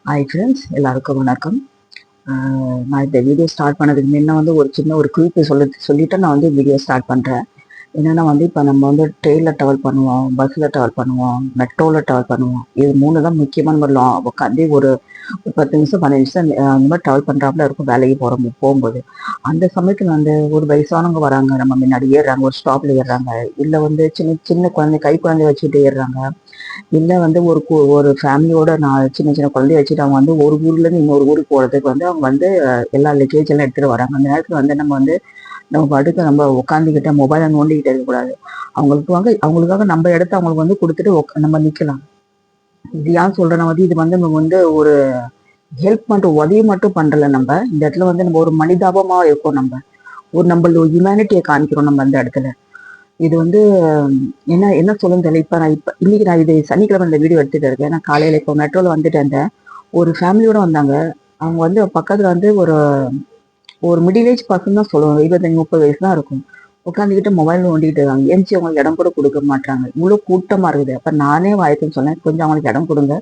Hi friends, எல்லாருக்கும் வணக்கம். நான் இந்த வீடியோ ஸ்டார்ட் பண்ணதுக்கு முன்ன வந்து ஒரு சின்ன ஒரு குறிப்பு சொல்லிட்டு நான் வந்து வீடியோ ஸ்டார்ட் பண்ணுறேன். என்னென்னா வந்து இப்போ நம்ம வந்து ட்ரெயினில் ட்ராவல் பண்ணுவோம், பஸ்ஸில் ட்ராவல் பண்ணுவோம், மெட்ரோவில் ட்ராவல் பண்ணுவோம். இது 3 தான் முக்கியமான ஒரு உட்காந்து ஒரு 10 நிமிஷம் 15 நிமிஷம் அந்த மாதிரி ட்ராவல் பண்ணுறாப்புல இருக்கும் வேலைக்கு போகும்போது. அந்த சமயத்தில் வந்து ஒரு வயசானவங்க வராங்க, நம்ம முன்னாடி ஏறுறாங்க, ஒரு ஸ்டாப்பில் ஏறுறாங்க, இல்லை வந்து சின்ன சின்ன குழந்தை கை குழந்தைய வச்சுட்டு ஏறுறாங்க, இல்லை வந்து ஒரு ஃபேமிலியோட நான் சின்ன சின்ன குழந்தைய வச்சுட்டு அவங்க வந்து ஒரு ஊர்லேருந்து இன்னொரு ஊருக்கு போகிறதுக்கு வந்து அவங்க வந்து எல்லா லக்கேஜ் எல்லாம் எடுத்துகிட்டு வராங்க. அந்த நேரத்தில் வந்து நம்ம பாட்டுக்கு நம்ம உட்காந்துக்கிட்ட மொபைலை நோண்டிக்கிட்டே இருக்கக்கூடாது. அவங்களுக்காக நம்ம இடத்த அவங்களுக்கு வந்து கொடுத்துட்டு நம்ம நிற்கலாம். இது ஏன் சொல்றேன்னா வந்து இது வந்து நம்ம வந்து ஒரு ஹெல்ப் மட்டும் உதவி மட்டும் பண்றல. நம்ம இந்த இடத்துல வந்து நம்ம ஒரு மனிதாபமா இருக்கோம். நம்மளோட ஹியூமனிட்டியை காமிக்கிறோம் நம்ம அந்த இடத்துல. இது வந்து என்ன சொல்லுன்னு தெரியல. இன்னைக்கு நான் இது சனிக்கிழமை இந்த வீடியோ எடுத்துட்டு இருக்கேன். நான் காலையில இப்போ மெட்ரோல வந்துட்டு இருந்தேன். ஒரு ஃபேமிலியோட வந்தாங்க. அவங்க வந்து பக்கத்துல வந்து ஒரு மிடில் ஏஜ் பர்சன் தான் சொல்லுவாங்க, 25-30 வயசு தான் இருக்கும். உட்காந்துக்கிட்டு மொபைல் நோண்டிட்டு இருக்காங்க. எந்திச்சு அவங்களுக்கு இடம் கூட கொடுக்க மாட்டாங்க. இவ்வளவு கூட்டமா இருக்குது. அப்ப நானே வாய்ப்புன்னு சொன்னேன், கொஞ்சம் அவங்களுக்கு இடம் கொடுங்க,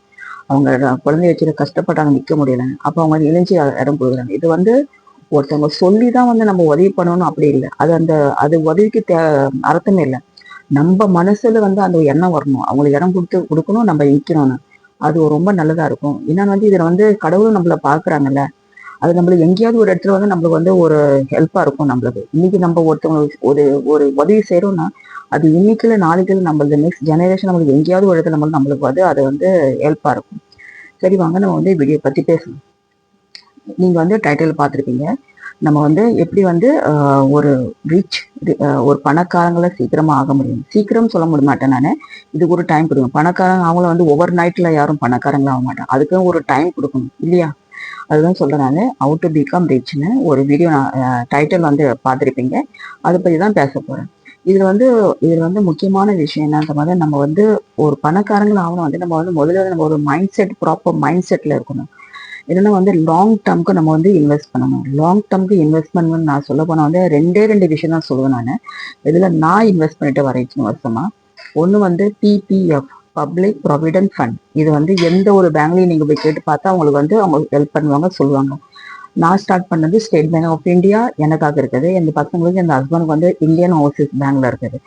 அவங்க குழந்தைய வச்சுட்டு கஷ்டப்பட்டாங்க, நிக்க முடியல. அப்ப அவங்க இணைஞ்சு இடம் கொடுக்குறாங்க. இது வந்து ஒருத்தவங்க சொல்லிதான் வந்து நம்ம உதவி பண்ணணும் அப்படி இல்லை. அது உதவிக்கு அர்த்தமே இல்லை. நம்ம மனசுல வந்து அந்த எண்ணம் வரணும், அவங்களுக்கு இடம் கொடுக்கணும், நம்ம நிக்கணும்னு. அது ரொம்ப நல்லதா இருக்கும். இன்னொன்று வந்து இதுல வந்து கடவுளும் நம்மள பாக்குறாங்கல்ல, அது நம்மளுக்கு எங்கேயாவது ஒரு இடத்துல வந்து நம்மளுக்கு வந்து ஒரு ஹெல்ப்பா இருக்கும். நம்மளுக்கு இன்னைக்கு நம்ம ஒருத்தவங்களுக்கு ஒரு உதவி செய்யறோம்னா அது இன்னைக்குல நாளைக்குல நம்மளுக்கு நெக்ஸ்ட் ஜெனரேஷன் நம்மளுக்கு எங்கேயாவது ஒரு இடத்துல நம்மளுக்கு வந்து அது வந்து ஹெல்ப்பா இருக்கும். சரி, வாங்க நம்ம வந்து வீடியோ பத்தி பேசணும். நீங்க வந்து டைட்டில் பார்த்துருப்பீங்க. நம்ம வந்து எப்படி வந்து ஒரு ஒரு பணக்காரங்களை சீக்கிரமா ஆக முடியும். சீக்கிரம் சொல்ல முடிய மாட்டேன் நான், இதுக்கு ஒரு டைம் கொடுக்கணும். பணக்காரங்க அவங்கள வந்து ஓவர் நைட்ல யாரும் பணக்காரங்களா ஆக மாட்டாங்க. அதுக்கும் ஒரு டைம் கொடுக்கணும் இல்லையா? அதுதான் சொல்றேன் நான். ஹவு டு பிகம் ரிச்னு ஒரு வீடியோ டைட்டில் வந்து பார்த்துருப்பீங்க. அதை பற்றி தான் பேச போறேன். இதுல வந்து முக்கியமான விஷயம் என்னன்ற மாதிரி, நம்ம வந்து ஒரு பணக்காரங்கள் ஆகணும் வந்து நம்ம வந்து முதல்ல நம்ம ஒரு ப்ராப்பர் மைண்ட் செட்ல இருக்கணும். என்னன்னா வந்து லாங் டேர்முக்கு நம்ம வந்து இன்வெஸ்ட் பண்ணணும். லாங் டேர்முக்கு இன்வெஸ்ட்மெண்ட் நான் சொல்ல போனா வந்து ரெண்டு விஷயம் தான் சொல்லுவேன் நான். இதுல நான் இன்வெஸ்ட் பண்ணிட்டு வரேன் வருஷமா. ஒண்ணு வந்து பிபிஎஃப், பப்ளிக் ப்ராவிடென்ட் ஃபண்ட். இது வந்து எந்த ஒரு பேங்க்லயும் நீங்க போய் கேட்டு பார்த்தா அவங்களுக்கு வந்து அவங்க ஹெல்ப் பண்ணுவாங்க, சொல்லுவாங்க. நான் ஸ்டார்ட் பண்ணது ஸ்டேட் பேங்க் ஆஃப் இந்தியா எனக்காக இருக்குது. எந்த பசங்களுக்கு என் ஹஸ்பண்டுக்கு வந்து இந்தியன் ஓவர்சீஸ் பேங்க்ல இருக்குது.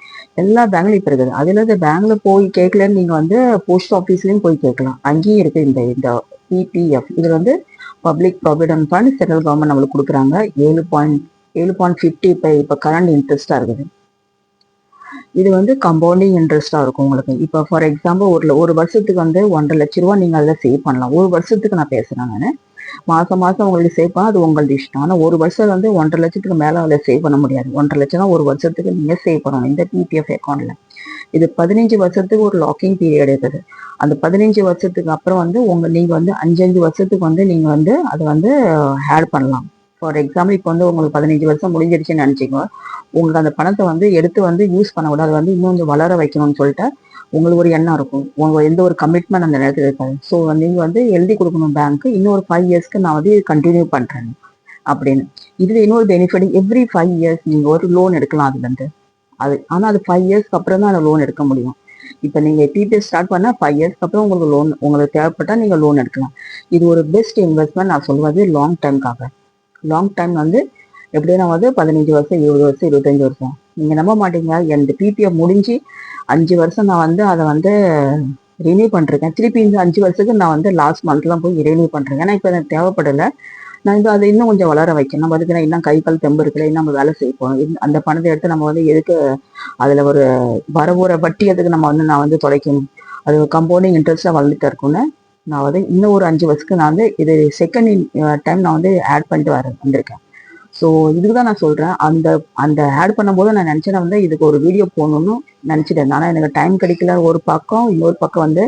எல்லா பேங்க்லயும் இப்ப இருக்குது. அதுல இந்த பேங்க்ல போய் கேட்கலன்னு நீங்க வந்து போஸ்ட் ஆஃபீஸ்லயும் போய் கேட்கலாம். அங்கேயும் இருக்கு இந்த பிபிஎஃப். இது வந்து public provident fund. Central government நம்மளுக்கு கொடுக்குறாங்க. 7.50 இப்ப கரண்ட் இன்ட்ரெஸ்டா இருக்குது. இது வந்து கம்பவுண்டிங் இன்ட்ரெஸ்டா இருக்கும் உங்களுக்கு. இப்போ ஃபார் எக்ஸாம்பிள் ஒரு வருஷத்துக்கு வந்து 1.5 லட்ச ரூபா நீங்க அதில் சேவ் பண்ணலாம். ஒரு வருஷத்துக்கு நான் பேசுறேன் நான். மாசம் உங்களுக்கு சேவ் பண்ணா அது உங்களுக்கு இஷ்டம். ஆனா ஒரு வருஷம் வந்து 1.5 லட்சத்துக்கு மேல அதில் சேவ் பண்ண முடியாது. 1.5 லட்சம் தான் ஒரு வருஷத்துக்கு நீங்க சேவ் பண்ணணும் இந்த பிபிஎஃப் அக்கௌண்ட்ல. இது 15 வருஷத்துக்கு ஒரு லாக்கிங் பீரியட் இருக்குது. அந்த 15 வருஷத்துக்கு அப்புறம் வந்து நீங்க வந்து 5 வருஷத்துக்கு வந்து நீங்க வந்து அதை வந்து ஆட் பண்ணலாம். ஃபார் எக்ஸாம்பிள் இப்போ வந்து உங்களுக்கு 15 வருஷம் முடிஞ்சிருச்சுன்னு நினைச்சிக்கோ, உங்களுக்கு அந்த பணத்தை வந்து எடுத்து வந்து யூஸ் பண்ணக்கூடாது, வந்து இன்னும் கொஞ்சம் வளர வைக்கணும்னு சொல்லிட்டு உங்களுக்கு ஒரு எண்ணம் இருக்கும். உங்க எந்த ஒரு கமிட்மெண்ட் அந்த நேரத்தில் இருக்காது. ஸோ நீங்க வந்து எழுதி கொடுக்கணும் பேங்க்கு, இன்னொரு 5 இயர்ஸ்க்கு நான் வந்து கண்டினியூ பண்றேன் அப்படின்னு. இதுல இன்னொரு பெனிஃபிட், எவ்ரி 5 இயர்ஸ் நீங்க ஒரு லோன் எடுக்கலாம் அதுல இருந்து. ஆனா அது 5 இயர்ஸ்க்கு அப்புறம் தான் அந்த லோன் எடுக்க முடியும். இப்ப நீங்க பிபிஎஸ் ஸ்டார்ட் பண்ணா 5 இயர்ஸ்க்கு அப்புறம் உங்களுக்கு தேவைப்பட்டா நீங்க லோன் எடுக்கலாம். இது ஒரு பெஸ்ட் இன்வெஸ்ட்மெண்ட் நான் சொல்வது லாங் டைம்காக. லாங் டைம் வந்து எப்படின்னா வந்து 15 வருஷம், 20 வருஷம், 25 வருஷம். நீங்க நம்ப மாட்டீங்க, இந்த பிபிஎஃப் முடிஞ்சு 5 வருஷம் நான் வந்து அதை வந்து ரினியூ பண்ணிருக்கேன். திருப்பி இந்த 5 வருஷத்துக்கு நான் வந்து லாஸ்ட் மந்த்லாம் போய் ரினியூ பண்றேன். ஏன்னா இப்போ எனக்கு தேவைப்படலை. நான் வந்து அதை இன்னும் கொஞ்சம் வளர வைக்கணும். நம்ம அதுக்கு இன்னும் கை கால் தெம்பு இருக்குல்ல, இன்னும் நம்ம வேலை செய்யணும். அந்த பணத்தை எடுத்து நம்ம வந்து எதுக்கு அதுல ஒரு வட்டி எதுக்கு நான் வந்து தொலைக்கணும். அது கம்பவுண்டிங் இன்ட்ரெஸ்டா வளர்ந்துட்டு இருக்கும்னு நான் வந்து இன்னும் ஒரு 5 வருஷத்துக்கு நான் வந்து இது செகண்ட் டைம் நான் வந்து ஆட் பண்ணிட்டு வந்திருக்கேன். ஸோ இதுக்குதான் நான் சொல்றேன். அந்த ஆட் பண்ணும்போது நான் நினைச்சேன் வந்து இதுக்கு ஒரு வீடியோ போடணும்னு நினைச்சிட்டேன். ஆனா எனக்கு டைம் கிடைக்கல ஒரு பக்கம். இன்னொரு பக்கம் வந்து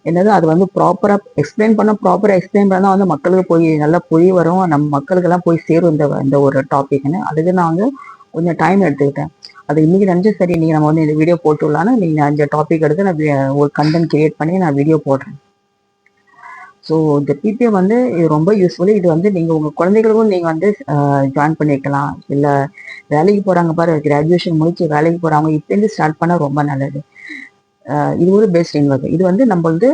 என்னது, அது வந்து ப்ராப்பரா எக்ஸ்பிளைன் பண்ணா வந்து மக்களுக்கு போய் நல்லா புரிய வரும், நம்ம மக்களுக்கு எல்லாம் போய் சேரும் இந்த ஒரு டாபிக்னு. அதுக்கு நான் வந்து கொஞ்சம் டைம் எடுத்துக்கிட்டேன். அது இன்னைக்கு நினைச்சு சரி நீங்க நம்ம வந்து இந்த வீடியோ போட்டுடலான்னு நீங்க அந்த டாபிக் எடுத்து நான் ஒரு கண்டென்ட் கிரியேட் பண்ணி நான் வீடியோ போடுறேன். ஸோ இந்த பிபிஎஃப் வந்து இது ரொம்ப யூஸ்ஃபுல்லு. இது வந்து நீங்க உங்க குழந்தைகளுக்கும் நீங்க வந்து ஜாயின் பண்ணிக்கலாம். இல்லை வேலைக்கு போறாங்க பாரு, கிராஜுவேஷன் முடிச்சு வேலைக்கு போறாங்க, இப்போருந்து ஸ்டார்ட் பண்ணா ரொம்ப நல்லது. இது ஒரு பெஸ்ட் இன்வெஸ்ட். இது வந்து நம்ம வந்து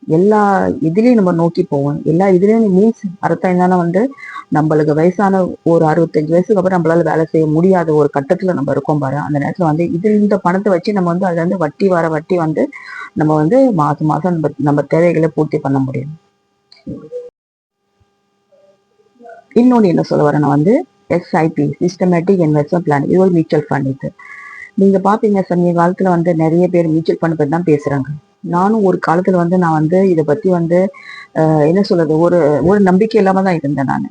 எல்லா இதுலயும் நம்ம நோக்கி போவோம். எல்லா இதுலயும் மீன்ஸ் அர்த்தம் என்னன்னா வந்து நம்மளுக்கு வயசான ஒரு 65 வயசுக்கு அப்புறம் நம்மளால வேலை செய்ய முடியாத ஒரு கட்டத்துல நம்ம இருக்கோம் பாரு. அந்த நேரத்துல வந்து இந்த பணத்தை வச்சு நம்ம வந்து அதுல இருந்து வட்டி வர வட்டி வந்து நம்ம வந்து மாசம் மாசம் நம்ம தேவைகளை பூர்த்தி பண்ண முடியும். இன்னொன்னு என்ன சொல்ல வரேன்னா வந்து எஸ்ஐபி, சிஸ்டமேட்டிக் இன்வெஸ்ட்மெண்ட் பிளான், இது ஒரு மியூச்சுவல் ஃபண்ட். இது நீங்க பாப்பீங்க சமீப காலத்துல வந்து நிறைய பேர் மியூச்சுவல் ஃபண்ட் பத்தி தான் பேசுறாங்க. நானும் ஒரு காலத்துல வந்து நான் வந்து இதை பத்தி வந்து என்ன சொல்றது, ஒரு ஒரு நம்பிக்கை இல்லாம தான் இருந்தேன் நான்.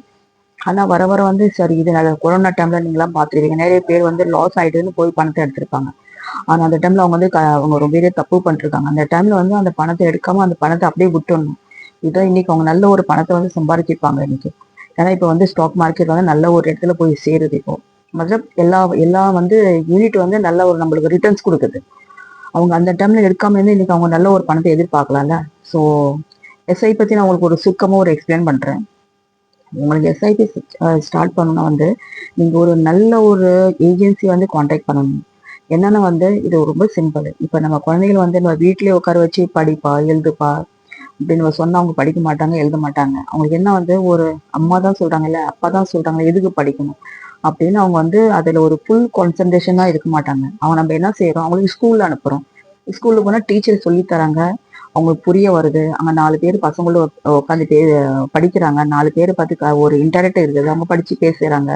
ஆனா வர வர வந்து சரி, இது கொரோனா டைம்ல நீங்களாம் பாத்துருவீங்க, நிறைய பேர் வந்து லாஸ் ஆயிட்டுன்னு போய் பணத்தை எடுத்திருப்பாங்க. ஆனா அந்த டைம்ல அவங்க வந்து அவங்க ரொம்பவே தப்பு பண்ணிருக்காங்க. அந்த டைம்ல வந்து அந்த பணத்தை எடுக்காம அந்த பணத்தை அப்படியே விட்டுடணும். இதான் இன்னைக்கு அவங்க நல்ல ஒரு பணத்தை வந்து சம்பாதிச்சிருப்பாங்க இன்னைக்கு. ஏன்னா இப்ப வந்து ஸ்டாக் மார்க்கெட் வந்து நல்ல ஒரு இடத்துல போய் சேருது இப்போ. மற்ற எல்லா எல்லா வந்து யூனிட் வந்து நல்ல ஒரு நம்மளுக்கு ரிட்டர்ன்ஸ் கொடுக்குது. அவங்க அந்த டைம்ல எடுக்காம இருந்து இன்னைக்கு அவங்க நல்ல ஒரு பணத்தை எதிர்பார்க்கலாம்ல. ஸோ எஸ்ஐ பத்தி நான் உங்களுக்கு ஒரு சுருக்கமா ஒரு எக்ஸ்பிளைன் பண்றேன். உங்களுக்கு எஸ்ஐபி ஸ்டார்ட் பண்ணணும்னா வந்து நீங்க ஒரு நல்ல ஒரு ஏஜென்சி வந்து காண்டாக்ட் பண்ணணும். என்னன்னா வந்து இது ரொம்ப சிம்பிள். இப்ப நம்ம குழந்தைகள் வந்து நம்ம வீட்லயே உட்கார வச்சு படிப்பா எழுதுப்பா அப்படின்னு நம்ம சொன்னா அவங்க படிக்க மாட்டாங்க, எழுத மாட்டாங்க. அவங்களுக்கு என்ன வந்து ஒரு அம்மா தான் சொல்றாங்கல்ல, அப்பா தான் சொல்றாங்க எதுக்கு படிக்கணும் அப்படின்னு அவங்க வந்து அதுல ஒரு ஃபுல் கான்சன்ட்ரேஷனா இருக்க மாட்டாங்க. அவங்க நம்ம என்ன செய்யறோம், அவங்களுக்கு ஸ்கூல்ல அனுப்புறோம். ஸ்கூல்ல போனா டீச்சர் சொல்லி தராங்க, அவங்களுக்கு புரிய வருது. அங்க 4 பேர் பசங்களும் உட்காந்து படிக்கிறாங்க. 4 பேர் பார்த்து ஒரு இன்டராக்ட் இருக்குது, அவங்க படிச்சு பேசுறாங்க.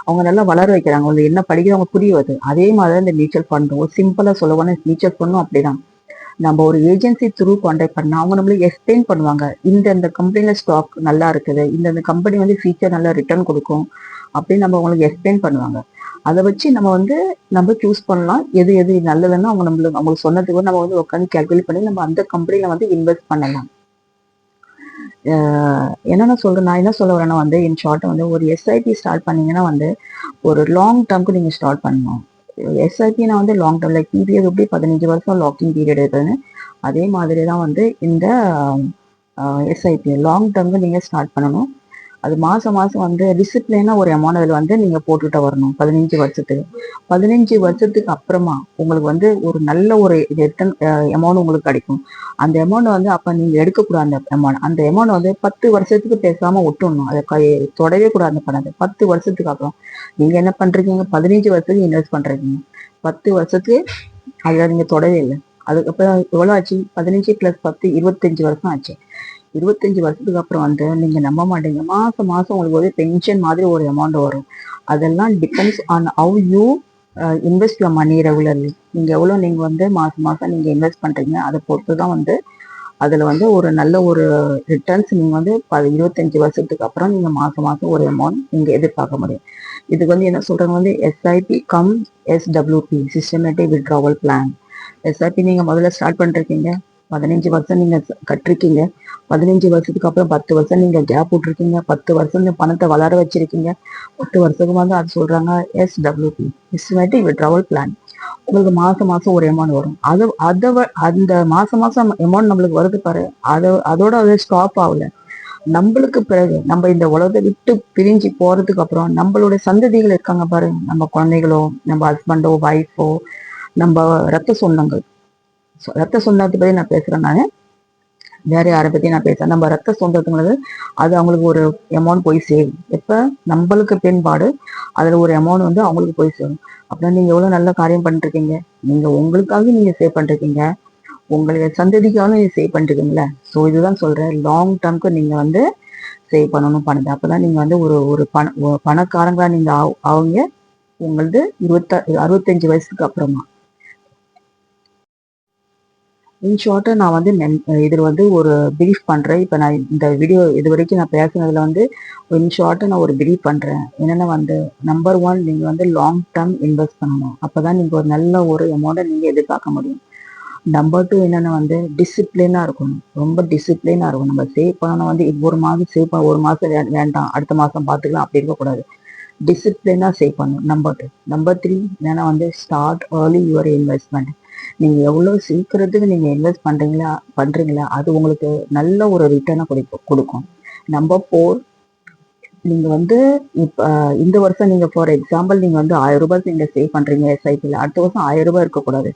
அவங்க நல்லா வளர வைக்கிறாங்க. அவங்க என்ன படிக்கிறவங்க புரிய வருது. அதே மாதிரி இந்த மியூச்சுவல் ஃபண்டும் ஒரு சிம்பிளா சொல்ல போனா மியூச்சுவல் ஃபண்டும் அப்படிதான். நம்ம ஒரு ஏஜென்சி த்ரூ கான்டாக்ட் பண்ணா அவங்க நம்மளுக்கு எக்ஸ்பிளைன் பண்ணுவாங்க, இந்த கம்பெனில ஸ்டாக் நல்லா இருக்குது, இந்த கம்பெனி வந்து ஃபியூச்சர் நல்லா ரிட்டர்ன் கொடுக்கும் அப்படின்னு நம்ம அவங்களுக்கு எக்ஸ்பிளைன் பண்ணுவாங்க. அதை வச்சு நம்ம வந்து நம்ம சூஸ் பண்ணலாம் எது எது நல்லதுன்னு அவங்களுக்கு சொன்னதுக்கு நம்ம வந்து உட்காந்து கேல்குலேட் பண்ணி நம்ம அந்த கம்பெனில வந்து இன்வெஸ்ட் பண்ணலாம். என்னென்ன சொல்றேன், நான் என்ன சொல்ல வரேன்னா வந்து இன் ஷார்ட் வந்து ஒரு எஸ்ஐபி ஸ்டார்ட் பண்ணீங்கன்னா வந்து ஒரு லாங் டேர்ம்க்கு நீங்க ஸ்டார்ட் பண்ணணும். எஸ்ஐபினா வந்து லாங் டேர்ம், லைக் பிபிஎஃப் எப்படி 15 வருஷம் லாக்கிங் பீரியட் இருக்குதுன்னு அதே மாதிரி தான் வந்து இந்த எஸ்ஐபி லாங் டேர்ம்க்கு நீங்க ஸ்டார்ட் பண்ணணும். அது மாசம் மாசம் வந்து டிசிப்ளினா ஒரு அமௌண்ட் அதில் வந்து நீங்க போட்டுட்டு வரணும் 15 வருஷத்துக்கு. 15 வருஷத்துக்கு அப்புறமா உங்களுக்கு வந்து ஒரு நல்ல ஒரு ரிட்டர்ன் அமௌண்ட் உங்களுக்கு கிடைக்கும். அந்த அமௌண்ட் வந்து அப்ப நீங்க எடுக்கக்கூடாது. அந்த அமௌண்ட் வந்து 10 வருஷத்துக்கு பேசாம விட்டுடணும். அதை தொடவே கூடாது அந்த பணத்தை. 10 வருஷத்துக்கு அப்புறம் நீங்க என்ன பண்றீங்க, 15 வருஷத்துக்கு இன்வெஸ்ட் பண்றீங்க, 10 வருஷத்துக்கு அதுல நீங்க தொடவே இல்லை. அதுக்கப்புறம் எவ்வளவு ஆச்சு, 15 + 10 25 வருஷம் ஆச்சு. 25 வருஷத்துக்கு அப்புறம் வந்து நீங்க நம்ப மாட்டீங்க, மாசம் மாசம் உங்களுக்கு ஒரு பென்ஷன் மாதிரி ஒரு அமௌண்ட் வரும். அதெல்லாம் depends on how you invest your money regularly. நீங்க எவ்வளவு நீங்க வந்து மாசம் மாசம் நீங்க இன்வெஸ்ட் பண்றீங்க அதை பொறுத்து தான் வந்து அதுல வந்து ஒரு நல்ல ஒரு ரிட்டர்ன்ஸ் நீங்க வந்து 25 வருஷத்துக்கு அப்புறம் நீங்க மாசம் மாசம் ஒரு அமௌண்ட் நீங்க எதிர்பார்க்க முடியும். இதுக்கு வந்து என்ன சொல்றாங்க வந்து SIP come SWP, systematic withdrawal plan. SIP நீங்க முதல்ல ஸ்டார்ட் பண்ணிருக்கீங்க, 15 வருஷம் நீங்க கட்டிருக்கீங்க, 15 வருஷத்துக்கு அப்புறம் 10 வருஷம் நீங்க கேப் விட்டுருக்கீங்க, 10 வருஷம் இந்த பணத்தை வளர வச்சிருக்கீங்க, 10 வருஷத்துக்கு வந்து அது சொல்றாங்க எஸ்டபிள்யூபி, சிஸ்டமேட்டிக் வித்ட்ராவல் பிளான். உங்களுக்கு மாசம் மாசம் ஒரு அமௌண்ட் வரும். அந்த மாசம் மாசம் அமௌண்ட் நம்மளுக்கு வருது பாரு, அதோட அது ஸ்டாப் ஆகல. நம்மளுக்கு பிறகு நம்ம இந்த உலகத்தை விட்டு பிரிஞ்சு போறதுக்கு அப்புறம் நம்மளுடைய சந்ததிகள் இருக்காங்க பாரு, நம்ம குழந்தைகளோ, நம்ம ஹஸ்பண்டோ, ஒய்ஃபோ, நம்ம ரத்த சொந்தங்கள். ரத்த சொந்தத்தை பத்தி நான் பேசுறேன் நானு, வேற யாரை பத்தி நான் பேசுறேன். நம்ம ரத்த சொந்தத்துங்கிறது அது அவங்களுக்கு ஒரு அமௌண்ட் போய் சேரும். எப்ப நம்மளுக்கு பின்பாடு அதுல ஒரு அமௌண்ட் வந்து அவங்களுக்கு போய் சேரும். அப்படின்னா நீங்க எவ்வளவு நல்ல காரியம் பண்ணிருக்கீங்க. நீங்க உங்களுக்காக நீங்க சேவ் பண்ணிருக்கீங்க, உங்களுடைய சந்ததிக்காக நீங்க சேவ் பண்ணிருக்கீங்களா. ஸோ இதுதான் சொல்றேன், லாங் டேர்ம்க்கு நீங்க வந்து சேவ் பண்ணணும் பணத்தை. அப்பதான் நீங்க வந்து ஒரு ஒரு பணக்காரங்களா நீங்க அவங்க உங்களது 65 வயசுக்கு அப்புறமா. இன் ஷார்ட்டா நான் வந்து இதில் வந்து ஒரு பிலீஃப் பண்றேன். இப்போ நான் இந்த வீடியோ இது வரைக்கும் நான் பேசுனதுல வந்து இன் ஷார்ட்டா நான் ஒரு பிலீஃப் பண்றேன். என்னன்னா வந்து நம்பர் 1 நீங்க வந்து லாங் டேர்ம் இன்வெஸ்ட் பண்ணணும். அப்பதான் நீங்க ஒரு நல்ல ஒரு அமௌண்ட்டை நீங்க எதிர்பார்க்க முடியும். நம்பர் 2 என்னன்னா வந்து டிசிப்ளினா இருக்கணும். ரொம்ப டிசிப்ளினா இருக்கும். நம்ம சேவ் பண்ணணும் வந்து ஒரு மாதம் சேவ் பண்ண, ஒரு மாசம் வேண்டாம் அடுத்த மாசம் பார்த்துக்கலாம் அப்படி இருக்கக்கூடாது. டிசிப்ளினா சேவ் பண்ணணும். நம்பர் 2. நம்பர் 3 என்னன்னா வந்து ஸ்டார்ட் ஏர்லி யுவர் இன்வெஸ்ட்மெண்ட். நீங்க எவ்வளவு சீக்கிரத்துக்கு நீங்க இன்வெஸ்ட் பண்றீங்களா அது உங்களுக்கு நல்ல ஒரு ரிட்டர்னை கொடுக்கும். நம்பர் 4, நீங்க வந்து இப்ப இந்த வருஷம் நீங்க ஃபார் எக்ஸாம்பிள் நீங்க வந்து 1000 ரூபாய் நீங்க சேவ் பண்றீங்க எஸ்ஐபில, அடுத்த வருஷம் 1000 ரூபாய் இருக்கக்கூடாது.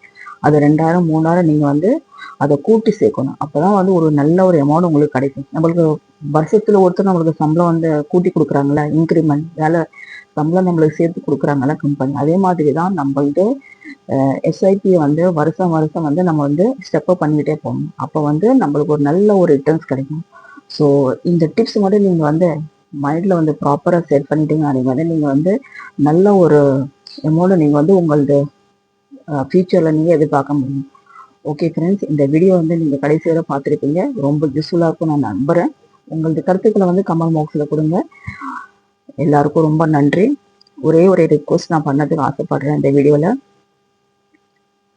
அது 2000 3000 நீங்கள் வந்து அதை கூட்டி சேர்க்கணும். அப்போ தான் வந்து ஒரு நல்ல ஒரு அமௌண்ட் உங்களுக்கு கிடைக்கும். நம்மளுக்கு வருஷத்தில் ஒருத்தர் நம்மளுக்கு சம்பளம் வந்து கூட்டி கொடுக்குறாங்களா, இன்க்ரிமெண்ட் வேலை சம்பளம் நம்மளுக்கு சேர்த்து கொடுக்குறாங்களா கம்பெனி, அதே மாதிரி தான் நம்ம வந்து எஸ்ஐபியை வந்து வருஷம் வருஷம் வந்து நம்ம வந்து ஸ்டெப்அப் பண்ணிக்கிட்டே போகணும். அப்போ வந்து நம்மளுக்கு ஒரு நல்ல ஒரு ரிட்டர்ன்ஸ் கிடைக்கும். ஸோ இந்த டிப்ஸ் மட்டும் நீங்கள் வந்து மைண்டில் வந்து ப்ராப்பராக செட் பண்ணிட்டீங்க அப்படிங்க வந்து நீங்கள் வந்து நல்ல ஒரு அமௌண்ட்டை நீங்கள் வந்து உங்களது ஃபியூச்சரில் நீங்கள் எதிர்பார்க்க முடியும். ஓகே ஃப்ரெண்ட்ஸ், இந்த வீடியோ வந்து நீங்கள் கடைசி வரை பார்த்துருப்பீங்க. ரொம்ப யூஸ்ஃபுல்லாக இருக்கும் நான் நம்புகிறேன். உங்களது கருத்துக்களை வந்து கமெண்ட் பாக்ஸில் கொடுங்க. எல்லாருக்கும் ரொம்ப நன்றி. ஒரே ஒரு ரிக்வஸ்ட் நான் பண்ணதுக்கு ஆசைப்படுறேன். இந்த வீடியோவில்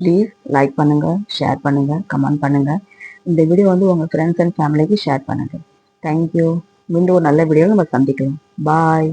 ப்ளீஸ் லைக் பண்ணுங்கள், ஷேர் பண்ணுங்கள், கமெண்ட் பண்ணுங்கள். இந்த வீடியோ வந்து உங்கள் ஃப்ரெண்ட்ஸ் அண்ட் ஃபேமிலிக்கு ஷேர் பண்ணுங்கள். தேங்க்யூ. மீண்டும் ஒரு நல்ல வீடியோவில் நம்ம சந்திக்கலாம். பாய்.